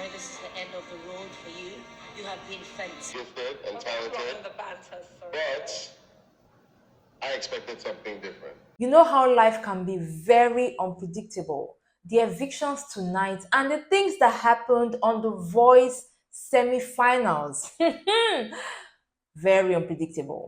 sorry, this is the end of the road for you. You have been fantastic. Gifted and talented, but I expected something different. You know how life can be very unpredictable. The evictions tonight and the things that happened on the Voice semi-finals. Very unpredictable.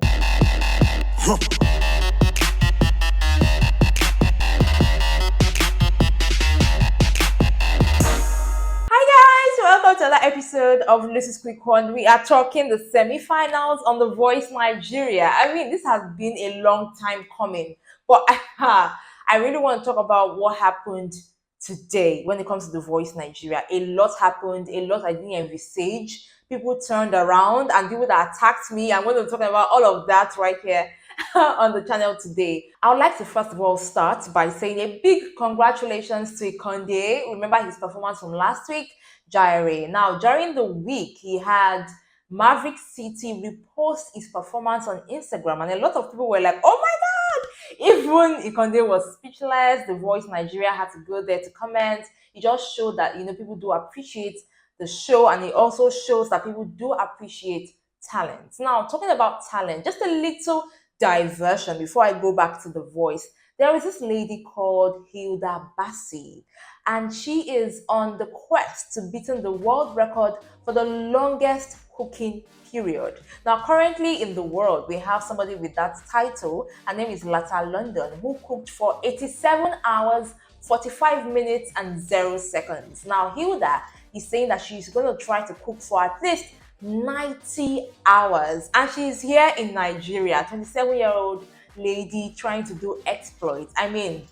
Welcome to another episode of Lucy's Quick One. We are talking the semi-finals on The Voice Nigeria. I mean, this has been a long time coming, but I really want to talk about what happened today when it comes to The Voice Nigeria. A lot happened, a lot I didn't envisage. People turned around and people that attacked me. I'm going to talk about all of that right here on the channel today. I would like to first of all start by saying a big congratulations to Ikande. Remember his performance from last week? Jaire. Now, during the week, he had Maverick City repost his performance on Instagram, and a lot of people were like, oh my God! Even Ikande was speechless. The Voice Nigeria had to go there to comment. It just showed that, people do appreciate the show, and it also shows that people do appreciate talent. Now, talking about talent, just a little diversion before I go back to The Voice. There is this lady called Hilda Bassey, and she is on the quest to beating the world record for the longest cooking period. Now, currently in the world, we have somebody with that title. Her name is Lata London, who cooked for 87 hours, 45 minutes, and 0 seconds. Now, Hilda is saying that she's going to try to cook for at least 90 hours, and she's here in Nigeria, 27-year-old lady trying to do exploits. I mean,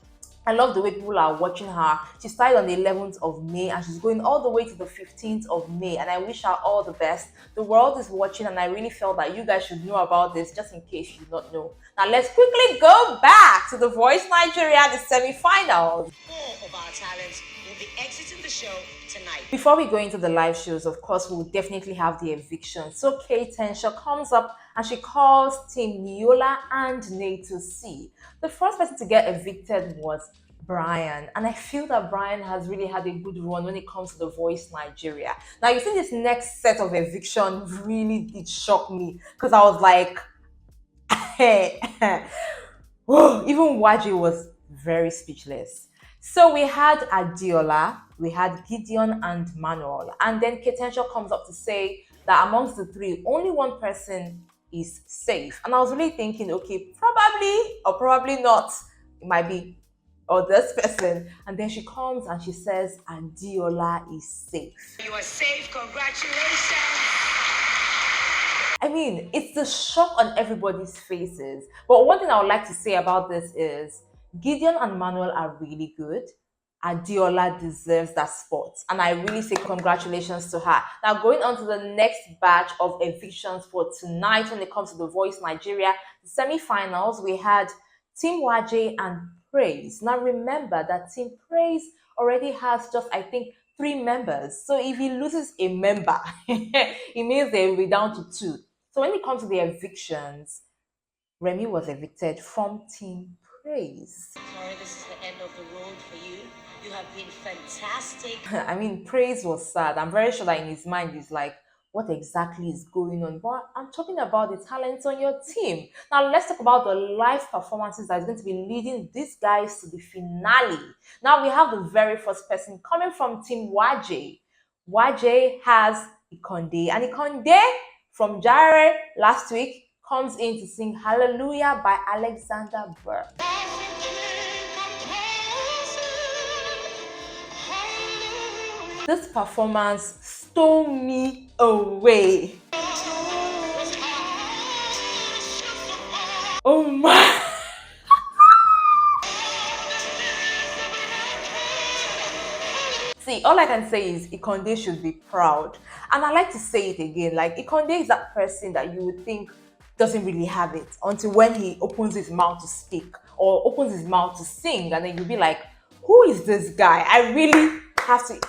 I love the way people are watching her. She started on the 11th of May and she's going all the way to the 15th of May, and I wish her all the best. The world is watching, and I really felt that you guys should know about this just in case you do not know. Now let's quickly go back to The Voice Nigeria, the semi-finals. 4 of our talents will be exiting the show tonight. Before we go into the live shows, of course, we'll definitely have the eviction. So Kate Tenshaw comes up and she calls Team Niola and Naeto C. The first person to get evicted was Brian, and I feel that Brian has really had a good run when it comes to The Voice Nigeria. Now, you see, this next set of eviction really did shock me because I was like, even Waji was very speechless. So we had Adiola, we had Gideon and Manuel, and then Ketenshaw comes up to say that amongst the three, only one person is safe. And I was really thinking, okay, probably or probably not, it might be or this person. And then she comes and she says Adiola is safe. You are safe, congratulations. I mean, it's the shock on everybody's faces. But one thing I would like to say about this is Gideon and Manuel are really good. Adiola deserves that spot, and I really say congratulations to her. Now, going on to the next batch of evictions for tonight when it comes to The Voice Nigeria, the semi-finals, we had Team Waje and Praiz. Now, remember that Team Praiz already has just, I think, 3 members. So if he loses a member, it means they will be down to 2. So when it comes to the evictions, Remy was evicted from Team Praiz. Sorry, this is the end of the road for you. You have been fantastic. I mean, Praiz was sad. I'm very sure that in his mind he's like, what exactly is going on? But I'm talking about the talents on your team. Now, let's talk about the live performances that is going to be leading these guys to the finale. Now, we have the very first person coming from Team Waje. Waje has Ikande, and Ikande from Jaire last week comes in to sing Hallelujah by Alexander Burr. This performance stole me away. Oh my! See, all I can say is Ikande should be proud. And I like to say it again, like Ikande is that person that you would think doesn't really have it until when he opens his mouth to speak or opens his mouth to sing, and then you'll be like, who is this guy? I really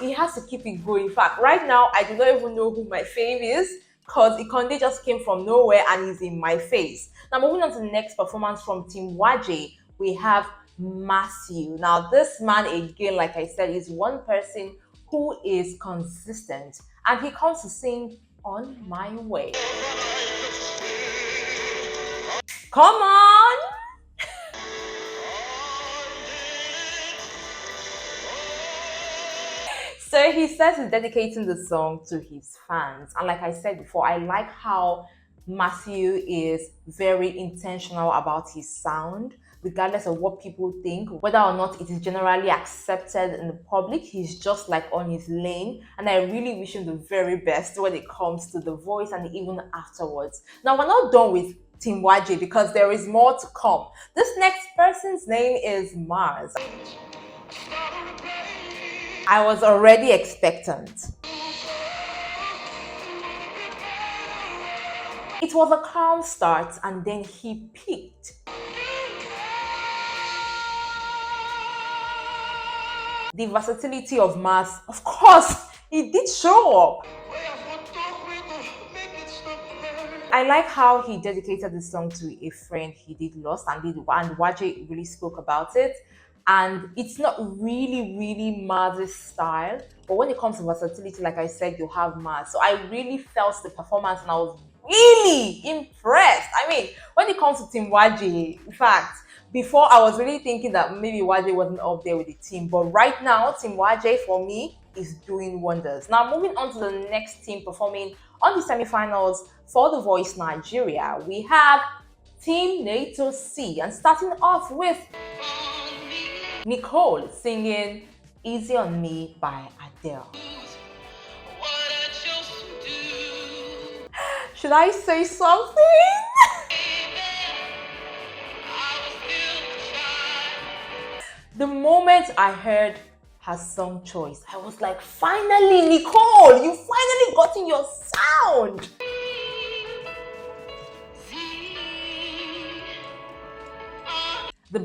he has to keep it going. In fact, right now, I do not even know who my fave is because Ikande just came from nowhere and he's in my face. Now, moving on to the next performance from Team Waje, we have Matthew. Now, this man, again, like I said, is one person who is consistent, and he comes to sing On My Way. Come on! So he says he's dedicating the song to his fans. And like I said before, I like how Matthew is very intentional about his sound, regardless of what people think, whether or not it is generally accepted in the public. He's just like on his lane. And I really wish him the very best when it comes to the voice and even afterwards. Now, we're not done with Team YJ because there is more to come. This next person's name is Mars. I was already expectant. It was a calm start and then he peaked. The versatility of Mars, of course, he did show up. I like how he dedicated the song to a friend he did lost, and YJ really spoke about it. And it's not really Mars's style, but when it comes to versatility, like I said, you have Mars. So I really felt the performance and I was really impressed. I mean, when it comes to Team YJ, in fact, before I was really thinking that maybe YJ wasn't up there with the team, but right now, Team YJ for me is doing wonders. Now, moving on to the next team performing on the semi-finals for The Voice Nigeria, we have Team Naeto C, and starting off with Nicole singing Easy on Me by Adele. Should I say something? The moment I heard her song choice, I was like, finally, Nicole, you finally gotten your sound. The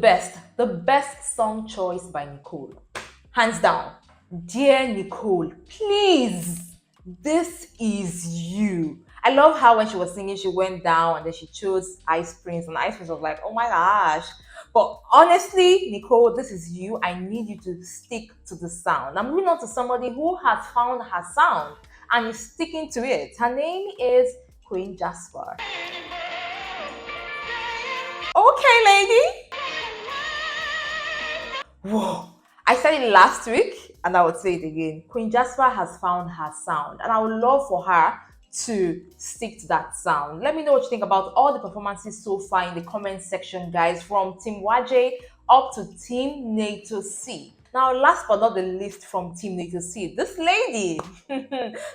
best song choice by Nicole. Hands down. Dear Nicole, please, this is you. I love how when she was singing, she went down and then she chose Ice Prince, and Ice Prince was like, oh my gosh. But honestly, Nicole, this is you. I need you to stick to the sound. I'm moving on to somebody who has found her sound and is sticking to it. Her name is Queen Jasper. Okay, lady. Whoa. I said it last week and I would say it again. Queen Jasper has found her sound and I would love for her to stick to that sound. Let me know what you think about all the performances so far in the comment section, guys, from Team YJ up to Team Naeto C. Now, last but not the least from Team Naeto C, this lady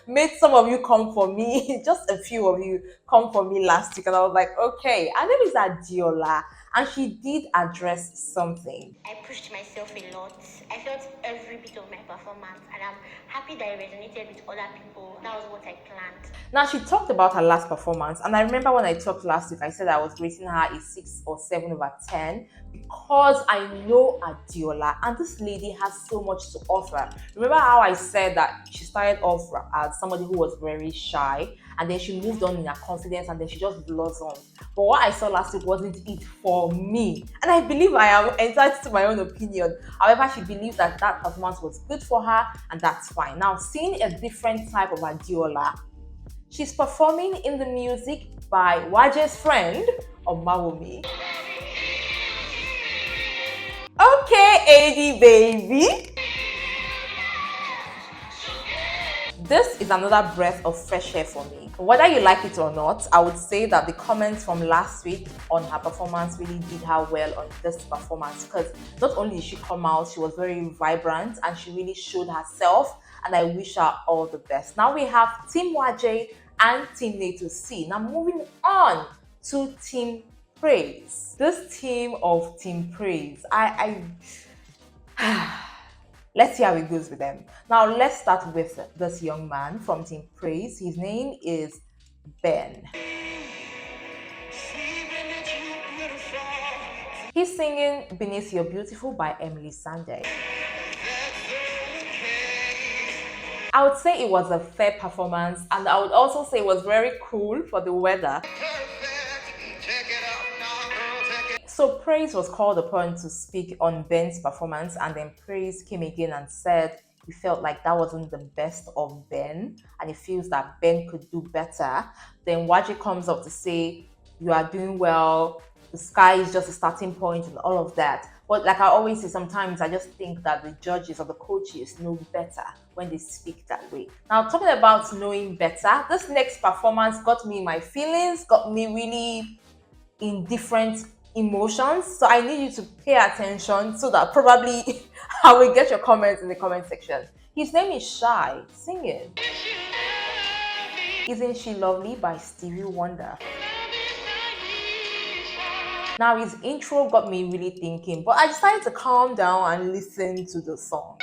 made some of you come for me, just a few of you come for me last week, and I was like, okay, her name is Adiola, and she did address something. I pushed myself a lot. I felt every bit of my performance, and I'm happy that it resonated with other people. That was what I planned. Now, she talked about her last performance, and I remember when I talked last week, I said I was rating her a 6 or 7 over 10 because I know Adiola, and this lady has so much to offer. Remember how I said that she started off as somebody who was very shy, and then she moved on in her confidence, and then she just blossomed. But what I saw last week wasn't it for me, and I believe I am entitled to my own opinion. However, she believes that that performance was good for her, and that's fine. Now, seeing a different type of Adiola, she's performing in the music by YJ's friend, Omawomi. Okay, AD baby. This is another breath of fresh air for me. Whether you like it or not, I would say that the comments from last week on her performance really did her well on this performance, because not only did she come out, she was very vibrant and she really showed herself, and I wish her all the best. Now we have Team YJ and Team Naeto C. Now moving on to Team Praiz. This team of Team Praiz, let's see how it goes with them. Now, let's start with this young man from Team Praiz. His name is Ben. He's singing Beneath You're Beautiful by Emily Sandé. I would say it was a fair performance, and I would also say it was very cool for the weather. So Praiz was called upon to speak on Ben's performance, and then Praiz came again and said he felt like that wasn't the best of Ben and he feels that Ben could do better, then Waji comes up to say, you are doing well, the sky is just a starting point and all of that. But like I always say, sometimes I just think that the judges or the coaches know better when they speak that way. Now, talking about knowing better, this next performance got me in my feelings, got me really in different emotions. So I need you to pay attention so that probably I will get your comments in the comment section. His name is Shy, singing Isn't She Lovely by Stevie Wonder. Now his intro got me really thinking, but I decided to calm down and listen to the song.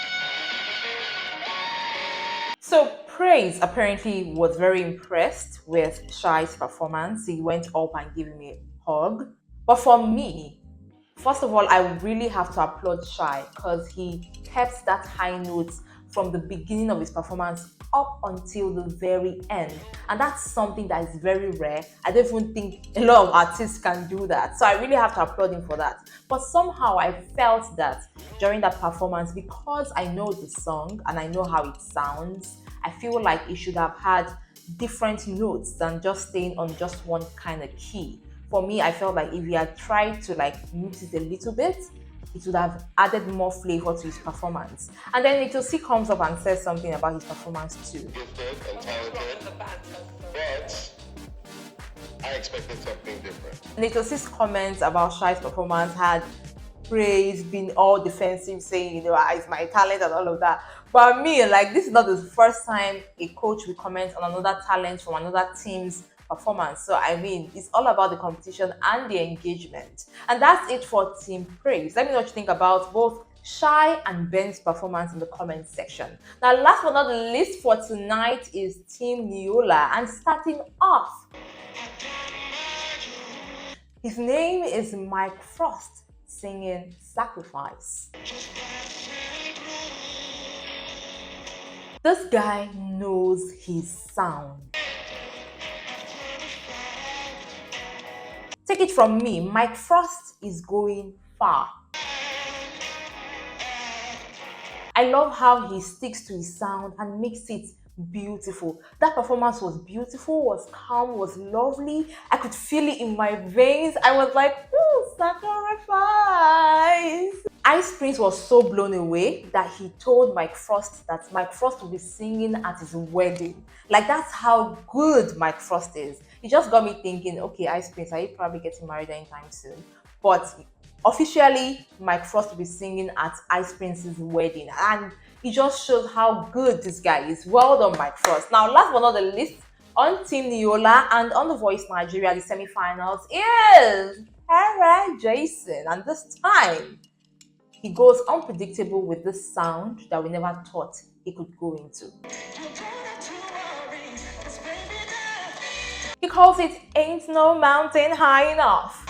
So Praiz apparently was very impressed with Shy's performance. He went up and gave him a hug. But for me, first of all, I really have to applaud Shy because he kept that high note from the beginning of his performance up until the very end. And that's something that is very rare. I don't even think a lot of artists can do that. So I really have to applaud him for that. But somehow I felt that during that performance, because I know the song and I know how it sounds, I feel like it should have had different notes than just staying on just one kind of key. For me, I felt like if he had tried to mix it a little bit, it would have added more flavor to his performance. And then Naeto C comes up and says something about his performance too. Gifted and talented, but I expected something different. Naeto C's comments about Shy's performance had Praiz being all defensive, saying, it's my talent and all of that. But me, this is not the first time a coach will comment on another talent from another team's performance. So it's all about the competition and the engagement. And that's it for Team Praiz. Let me know what you think about both Shy and Ben's performance in the comment section. Now, last but not the least for tonight is Team Neola, and starting off, his name is Mike Frost, singing Sacrifice. This guy knows his sound. Take it from me, Mike Frost is going far. I love how he sticks to his sound and makes it beautiful. That performance was beautiful, was calm, was lovely. I could feel it in my veins. I was like, ooh, sacrifice. Ice Prince was so blown away that he told Mike Frost that Mike Frost will be singing at his wedding. That's how good Mike Frost is. It just got me thinking, okay, Ice Prince, are you probably getting married anytime soon? But officially, Mike Frost will be singing at Ice Prince's wedding. And it just shows how good this guy is. Well done, Mike Frost. Now, last but not the least, on Team Neola and on The Voice Nigeria, the semi-finals is Praiz Jason. And this time, he goes unpredictable with this sound that we never thought he could go into. He calls it Ain't No Mountain High Enough.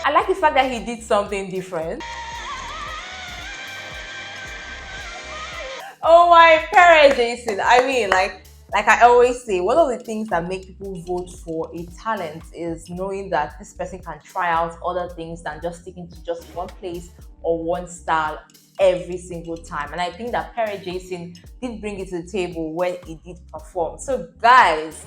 I like the fact that he did something different. Oh my, Praiz Jason. Like I always say, one of the things that make people vote for a talent is knowing that this person can try out other things than just sticking to just one place or one style every single time. And I think that Praiz Jason did bring it to the table when he did perform. So guys,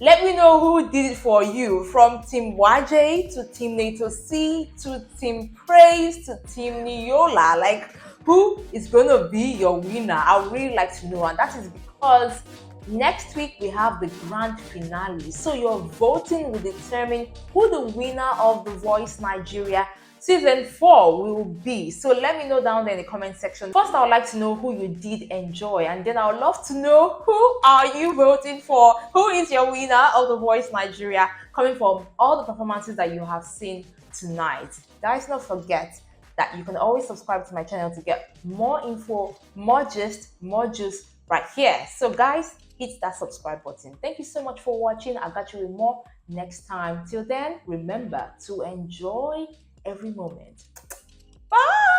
let me know who did it for you, from Team YJ to Team Naeto C to Team Praiz to Team Neola. Who is going to be your winner? I would really like to know. And that is because next week we have the grand finale. So your voting will determine who the winner of The Voice Nigeria Season 4 will be. So let me know down there in the comment section. First, I would like to know who you did enjoy, and then I would love to know who are you voting for? Who is your winner of The Voice Nigeria, coming from all the performances that you have seen tonight. Guys, don't forget that you can always subscribe to my channel to get more info, more gist, more juice right here. So guys, hit that subscribe button. Thank you so much for watching. I got you with more next time. Till then, remember to enjoy every moment. Bye.